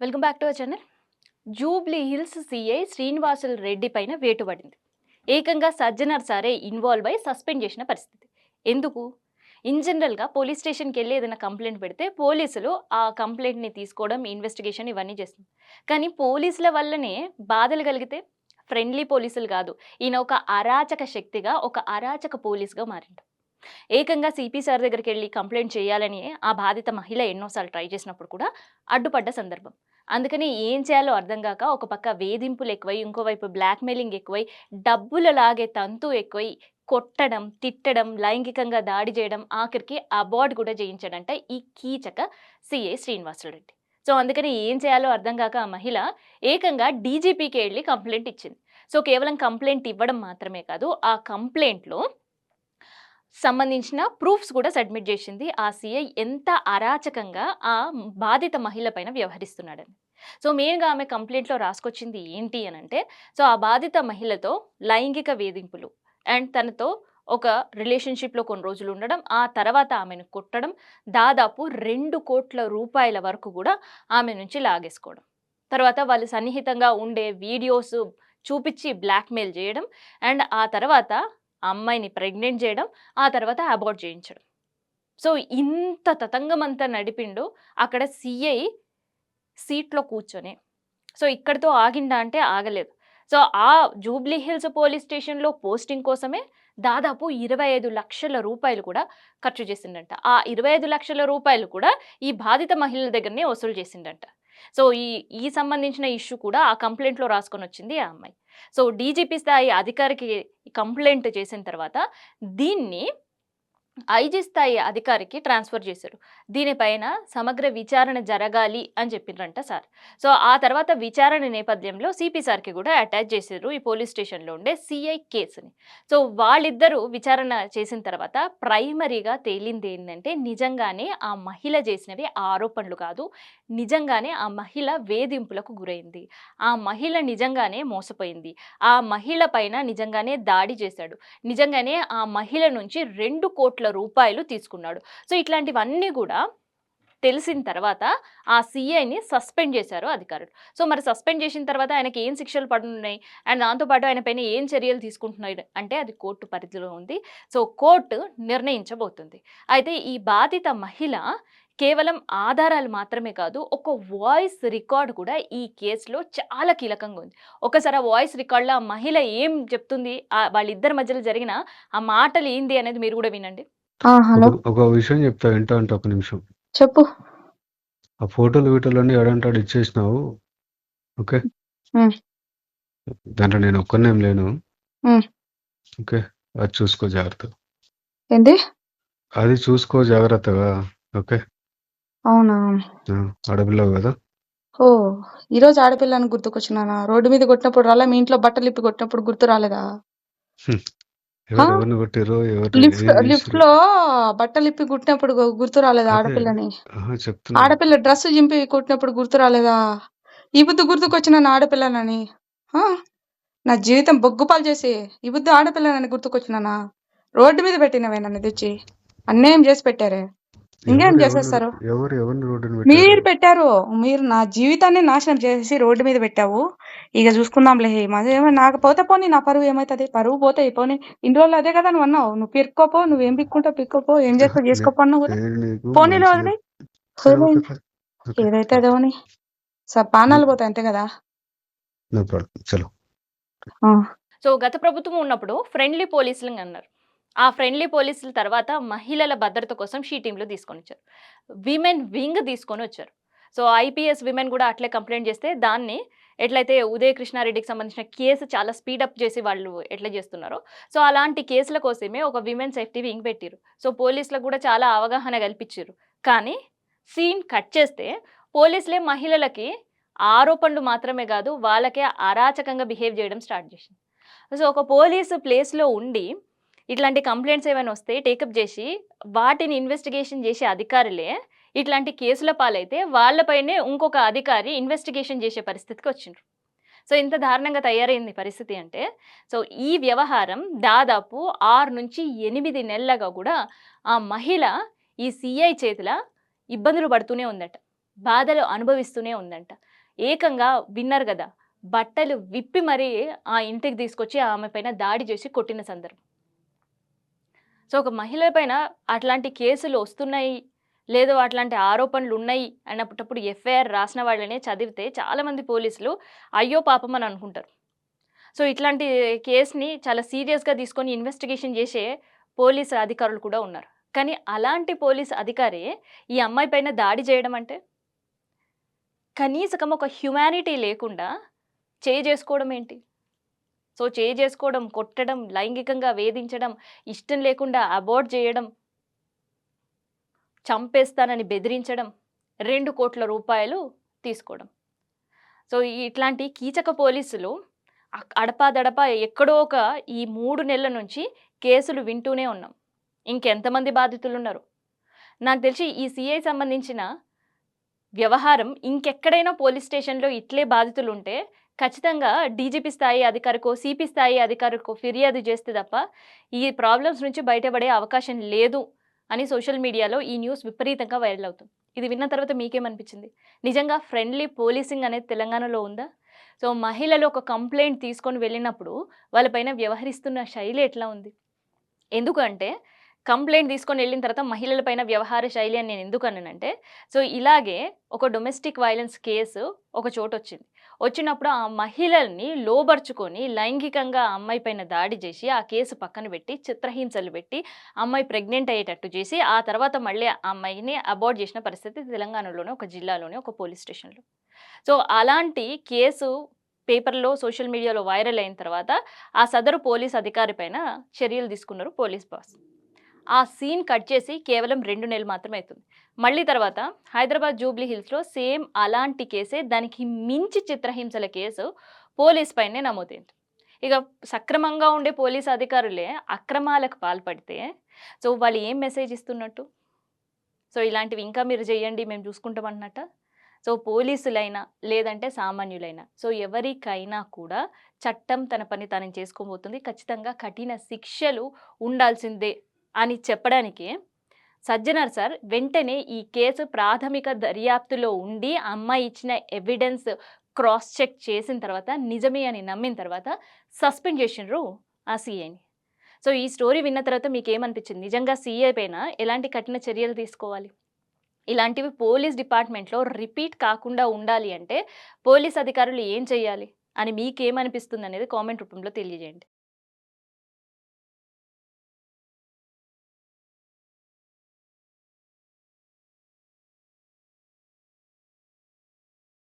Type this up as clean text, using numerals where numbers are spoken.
Welcome back to our channel. Jubilee hills CI Srinivasulu Reddy పైన వేటు పడింది. ఏకంగా సజ్జనర్ సారే ఇన్వాల్వ్ అయి సస్పెండ్ చేసిన పరిస్థితి. ఎందుకు? ఇన్ జనరల్గా పోలీస్ స్టేషన్కి వెళ్ళి ఏదైనా కంప్లైంట్ పెడితే పోలీసులు ఆ కంప్లైంట్ని తీసుకోవడం, ఇన్వెస్టిగేషన్ ఇవన్నీ చేస్తుంది. కానీ పోలీసుల వల్లనే బాధలు కలిగితే ఫ్రెండ్లీ పోలీసులు కాదు, ఈయన ఒక అరాచక శక్తిగా, ఒక అరాచక పోలీస్గా మారిండు. ఏకంగా సిపి సార్ దగ్గరికి వెళ్ళి కంప్లైంట్ చేయాలని ఆ బాధిత మహిళ ఎన్నోసార్లు ట్రై చేసినప్పుడు కూడా అడ్డుపడ్డ సందర్భం. అందుకని ఏం చేయాలో అర్థం కాక ఒక పక్క వేధింపులు ఎక్కువై, ఇంకోవైపు బ్లాక్మెయిలింగ్ ఎక్కువై, డబ్బులు లాగే తంతు ఎక్కువై, కొట్టడం, తిట్టడం, లైంగికంగా దాడి చేయడం, ఆఖరికి అబార్డ్ కూడా చేయించాడంట ఈ కీచక సిఐ శ్రీనివాసరెడ్డి. సో అందుకని ఏం చేయాలో అర్థం కాక ఆ మహిళ ఏకంగా డీజీపీకి వెళ్ళి కంప్లైంట్ ఇచ్చింది. సో కేవలం కంప్లైంట్ ఇవ్వడం మాత్రమే కాదు, ఆ కంప్లైంట్లో సంబంధించిన ప్రూఫ్స్ కూడా సబ్మిట్ చేసింది. ఆ సీఐ ఎంత అరాచకంగా ఆ బాధిత మహిళ పైన వ్యవహరిస్తున్నాడని. సో మెయిన్గా ఆమె కంప్లైంట్లో రాసుకొచ్చింది ఏంటి అని అంటే, సో ఆ బాధిత మహిళతో లైంగిక వేధింపులు అండ్ తనతో ఒక రిలేషన్షిప్లో కొన్ని రోజులు ఉండడం, ఆ తర్వాత ఆమెను కొట్టడం, దాదాపు 2 కోట్ల రూపాయల వరకు కూడా ఆమె నుంచి లాగేసుకోవడం, తర్వాత వాళ్ళు సన్నిహితంగా ఉండే వీడియోస్ చూపించి బ్లాక్మెయిల్ చేయడం, అండ్ ఆ తర్వాత అమ్మాయిని ప్రెగ్నెంట్ చేయడం, ఆ తర్వాత అబార్ట్ చేయించడం. సో ఇంత తతంగమంతా నడిపిండు అక్కడ సీఐ సీట్లో కూర్చొని. సో ఇక్కడితో ఆగిందా అంటే ఆగలేదు. సో ఆ జూబ్లీ హిల్స్ పోలీస్ స్టేషన్‌లో పోస్టింగ్ కోసమే దాదాపు 25,00,000 రూపాయలు కూడా ఖర్చు చేసిండంట. ఆ 25,00,000 రూపాయలు కూడా ఈ బాధిత మహిళల దగ్గరనే వసూలు చేసిండంట. సో ఈ సంబంధించిన ఇష్యూ కూడా ఆ కంప్లెయింట్‌లో రాసుకొనొచ్చింది ఆ అమ్మాయి. సో డీజీపీ స్థాయి అధికారికి కంప్లెయింట్ చేసిన తర్వాత దీన్ని ఐజీ స్థాయి అధికారికి ట్రాన్స్ఫర్ చేశారు. దీనిపైన సమగ్ర విచారణ జరగాలి అని చెప్పిండ్రంట సార్. సో ఆ తర్వాత విచారణ నేపథ్యంలో సిపి సార్కి కూడా అటాచ్ చేశారు ఈ పోలీస్ స్టేషన్లో ఉండే సిఐ కేసుని. సో వాళ్ళిద్దరూ విచారణ చేసిన తర్వాత ప్రైమరీగా తేలింది ఏంటంటే, నిజంగానే ఆ మహిళ చేసినవి ఆరోపణలు కాదు, నిజంగానే ఆ మహిళ వేధింపులకు గురైంది, ఆ మహిళ నిజంగానే మోసపోయింది, ఆ మహిళ పైన నిజంగానే దాడి చేశాడు, నిజంగానే ఆ మహిళ నుంచి 2 కోట్ల రూపాయలు తీసుకున్నాడు. సో ఇట్లాంటివన్నీ కూడా తెలిసిన తర్వాత ఆ సీఐని సస్పెండ్ చేశారు అధికారులు. సో మరి సస్పెండ్ చేసిన తర్వాత ఆయనకి ఏం శిక్షలు పడనున్నాయి అండ్ దాంతోపాటు ఆయన పైన ఏం చర్యలు తీసుకుంటున్నాయి అంటే అది కోర్టు పరిధిలో ఉంది. సో కోర్టు నిర్ణయించబోతుంది. అయితే ఈ బాధిత మహిళ కేవలం ఆధారాలు మాత్రమే కాదు, ఒక వాయిస్ రికార్డ్ కూడా ఈ కేసులో చాలా కీలకంగా ఉంది. ఒకసారి ఆ వాయిస్ రికార్డ్‌లో ఆ మహిళ ఏం చెప్తుంది, వాళ్ళిద్దరి మధ్యలో జరిగిన ఆ మాటలు ఏంది అనేది మీరు కూడా వినండి. హలో. ఒక విషయం చెప్తా, వింటా అంటే ఒక నిమిషం. చెప్పు. ఆ ఫోటోలు వీటోలన్నీ ఏడంటాడు ఇచ్చేసినావు. ఓకే, హ్మ్. దాంట్లో నేను ఒక్కనేం లేను. హ్మ్. ఓకే, అది చూసుకో జాగ్రత్త. ఏంటి? అది చూసుకో జాగ్రత్తగా. ఓకే. అవునా? ఆడపిల్లవు కదా. ఓహ్! ఈరోజు ఆడపిల్లని గుర్తుకొచ్చినానా? రోడ్డు మీద కొట్టినప్పుడు రాలే, మీ ఇంట్లో బట్టలిప్పి కొట్టినప్పుడు గుర్తు రాలేదా? ఆ! ఎవరిని కొట్టిర్రో ఎవరు ఏం చేసిర్రు? లిఫ్ట్‌లో బట్టలిప్పి కుట్టినప్పుడు గుర్తు రాలేదా అదే ఆడపిల్లని? చెప్తున్నా. ఆడపిల్ల డ్రెస్ చింపి కుట్టినప్పుడు గుర్తు రాలేదా? ఈ బుద్ధి గుర్తుకొచ్చినాను ఆడపిల్లనని. ఆ! నా జీవితం బొగ్గుపాలు చేసి ఈ బుద్ధి ఆడపిల్లనని గుర్తుకొచ్చినానా? రోడ్డు మీద పెట్టినవే నన్ను తెచ్చి. అన్యాయం చేసి పెట్టారే. ఇంకేం చేసేస్తారు? ఎవరిని రోడ్డున మీరు పెట్టారు? పెట్టారు. మీరు నా జీవితాన్ని నాశనం చేసేసి రోడ్డు మీద పెట్టావు. ఇక చూసుకుందాంలే. నాకు పోతే పోనీ, నా పరువు ఏమైతది? పరువు పోతే పోనీ. ఇన్ని రోజులు అదే కదా నువ్వు అన్నావు. నువ్వు పిరుక్కోపో, నువ్వేం పిక్కుంటావు పిక్కోపో, ఏం చేస్తావు చేసుకోపో అన్నావు కదా. నేను నీకు పోనీలో మంచిగా వదిలేయ్. సరే, వదిలేయ్. ఓకే, ఓకే, ఏదైతే అదోని. ప్రాణాలు పోతాయి అంతే కదా. నో ప్రాబ్లం, చలో. ఆ. సో గత ప్రభుత్వం ఉన్నప్పుడు ఫ్రెండ్లీ పోలీసులు అన్నారు. ఆ ఫ్రెండ్లీ పోలీసుల తర్వాత మహిళల భద్రత కోసం షీ టీంలు తీసుకొని వచ్చారు, విమెన్ వింగ్ తీసుకొని వచ్చారు. సో ఐపీఎస్ విమెన్ కూడా అట్లే కంప్లైంట్ చేస్తే దాన్ని ఎట్లయితే ఉదయ కృష్ణారెడ్డికి సంబంధించిన కేసు చాలా స్పీడప్ చేసి వాళ్ళు ఎట్లా చేస్తున్నారో, సో అలాంటి కేసుల కోసమే ఒక విమెన్ సేఫ్టీ వింగ్ పెట్టిరు. సో పోలీసులకు కూడా చాలా అవగాహన కల్పించారు. కానీ సీన్ కట్ చేస్తే పోలీసులే మహిళలకి ఆరోపణలు మాత్రమే కాదు, వాళ్ళకే అరాచకంగా బిహేవ్ చేయడం స్టార్ట్ చేసింది. సో ఒక పోలీసు ప్లేస్లో ఉండి ఇట్లాంటి కంప్లైంట్స్ ఏమైనా వస్తే టేకప్ చేసి వాటిని ఇన్వెస్టిగేషన్ చేసే అధికారులే ఇట్లాంటి కేసుల పాలైతే వాళ్ళపైనే ఇంకొక అధికారి ఇన్వెస్టిగేషన్ చేసే పరిస్థితికి వచ్చిండ్రు. సో ఇంత దారుణంగా తయారైంది పరిస్థితి అంటే, సో ఈ వ్యవహారం దాదాపు 6 నుంచి 8 నెలలుగా కూడా ఆ మహిళ ఈ సిఐ చేతిలో ఇబ్బందులు పడుతూనే ఉందట. బాధలు అనుభవిస్తూనే ఉందంట. ఏకంగా విన్నారు గదా! బట్టలు విప్పి మరీ ఆ ఇంటికి తీసుకొచ్చి ఆమె పైన దాడి చేసి కొట్టిన సందర్భం. సో, ఒక మహిళ పైన అట్లాంటి కేసులు ఒస్తున్నాయి, లేదు అట్లాంటి ఆరోపణలున్నాయి అన్నప్పుడు ఎఫ్ఐఆర్ రాసిన వాళ్ళనే చదివితే చాలామంది పోలీసులు అయ్యో పాపం అని అనుకుంటారు. సో, ఇట్లాంటి కేస్‌ని చాలా సీరియస్‌గా తీసుకొని ఇన్వెస్టిగేషన్ చేసే పోలీసు అధికారులు కూడా ఉన్నారు. కానీ అలాంటి పోలీసు అధికారే ఈ అమ్మాయి పైన దాడి చేయడం అంటే కనీసకం ఒక హ్యుమానిటీ లేకుండా చేసుకోవడం ఏంటి? సో, చేసుకోవడం, కొట్టడం, లైంగికంగా వేధించడం, ఇష్టం లేకుండా అబార్ట్ చేయడం, చంపేస్తానని బెదిరించడం, రూ. 2,00,00,000 తీసుకోవడం. సో, ఇట్లాంటి కీచక పోలీసులు అడపాదడపా ఎక్కడో ఒక ఈ 3 నెలల నుంచి కేసులు వింటూనే ఉన్నాం. ఇంకెంతమంది బాధితులున్నారు? నాకు తెలిసి ఈ సీఐ సంబంధించిన వ్యవహారం ఇంకెక్కడైనా పోలీస్ స్టేషన్‌లో ఇట్లే బాధితులుంటే ఖచ్చితంగా డీజీపీ స్థాయి అధికారికో, సీపీ స్థాయి అధికారికో ఫిర్యాదు చేస్తే తప్ప ఈ ప్రాబ్లమ్స్ నుంచి బయటపడే అవకాశం లేదు అని సోషల్ మీడియాలో ఈ న్యూస్ విపరీతంగా వైరల్ అవుతుంది. ఇది విన్న తర్వాత మీకేమనిపించింది? నిజంగా ఫ్రెండ్లీ పోలీసింగ్ అనేది తెలంగాణలో ఉందా? సో, మహిళలు ఒక కంప్లెయింట్ తీసుకొని వెళ్ళినప్పుడు వాళ్ళపైన వ్యవహరిస్తున్న శైలి ఎట్లా ఉంది? ఎందుకంటే కంప్లెయింట్ తీసుకొని వెళ్ళిన తర్వాత మహిళల పైన వ్యవహార శైలి అని నేను ఎందుకు అన్నానంటే, సో, ఇలాగే ఒక డొమెస్టిక్ వయలెన్స్ కేసు ఒక చోటొచ్చింది. వచ్చినప్పుడు ఆ మహిళల్ని లోబరుచుకొని లైంగికంగా ఆ అమ్మాయి పైన దాడి చేసి, ఆ కేసు పక్కన పెట్టి, చిత్రహింసలు పెట్టి, అమ్మాయి ప్రెగ్నెంట్ అయ్యేటట్టు చేసి, ఆ తర్వాత మళ్ళీ ఆ అమ్మాయిని అబార్ట్ చేసిన పరిస్థితి తెలంగాణలోనే ఒక జిల్లాలోనే ఒక పోలీస్ స్టేషన్‌లో. సో, అలాంటి కేసు పేపర్‌లో, సోషల్ మీడియాలో వైరల్ అయిన తర్వాత ఆ సదరు పోలీస్ అధికారి పైన చర్యలు తీసుకున్నారు పోలీస్ బాస్. ఆ సీన్ కట్ చేసి కేవలం 2 నెలలు మాత్రమే అయితుంది. మళ్ళీ తర్వాత హైదరాబాద్ జూబ్లీ హిల్స్‌లో సేమ్ అలాంటి కేసే దానికి మించి చిత్రహింసల కేసు పోలీస్ పైనే నమోదైంది. ఇక సక్రమంగా ఉండే పోలీస్ అధికారులే అక్రమాలకు పాల్పడితే సో, వాళ్ళు ఏం మెసేజ్ ఇస్తున్నట్టు? సో, ఇలాంటివి ఇంకా మీరు చేయండి మేము చూసుకుంటాం అన్నట్టా? సో, పోలీసులైనా లేదంటే సామాన్యులైనా సో, ఎవరికైనా కూడా చట్టం తన పని తాను చేసుకోబోతుంది. ఖచ్చితంగా కఠిన శిక్షలు ఉండాల్సిందే అని చెప్పడానికే సజ్జనర్ సార్ వెంటనే ఈ కేసు ప్రాథమిక దర్యాప్తులో ఉండి ఆ అమ్మాయి ఇచ్చిన ఎవిడెన్స్ క్రాస్ చెక్ చేసిన తర్వాత నిజమే అని నమ్మిన తర్వాత సస్పెండ్ చేసిండ్రు ఆ సీఐని. సో, ఈ స్టోరీ విన్న తర్వాత మీకేమనిపించింది? నిజంగా సీఐ పైన ఎలాంటి కఠిన చర్యలు తీసుకోవాలి? ఇలాంటివి పోలీస్ డిపార్ట్మెంట్‌లో రిపీట్ కాకుండా ఉండాలి అంటే పోలీస్ అధికారులు ఏం చేయాలి? అని మీకేమనిపిస్తుందనేది కామెంట్ రూపంలో తెలియజేయండి.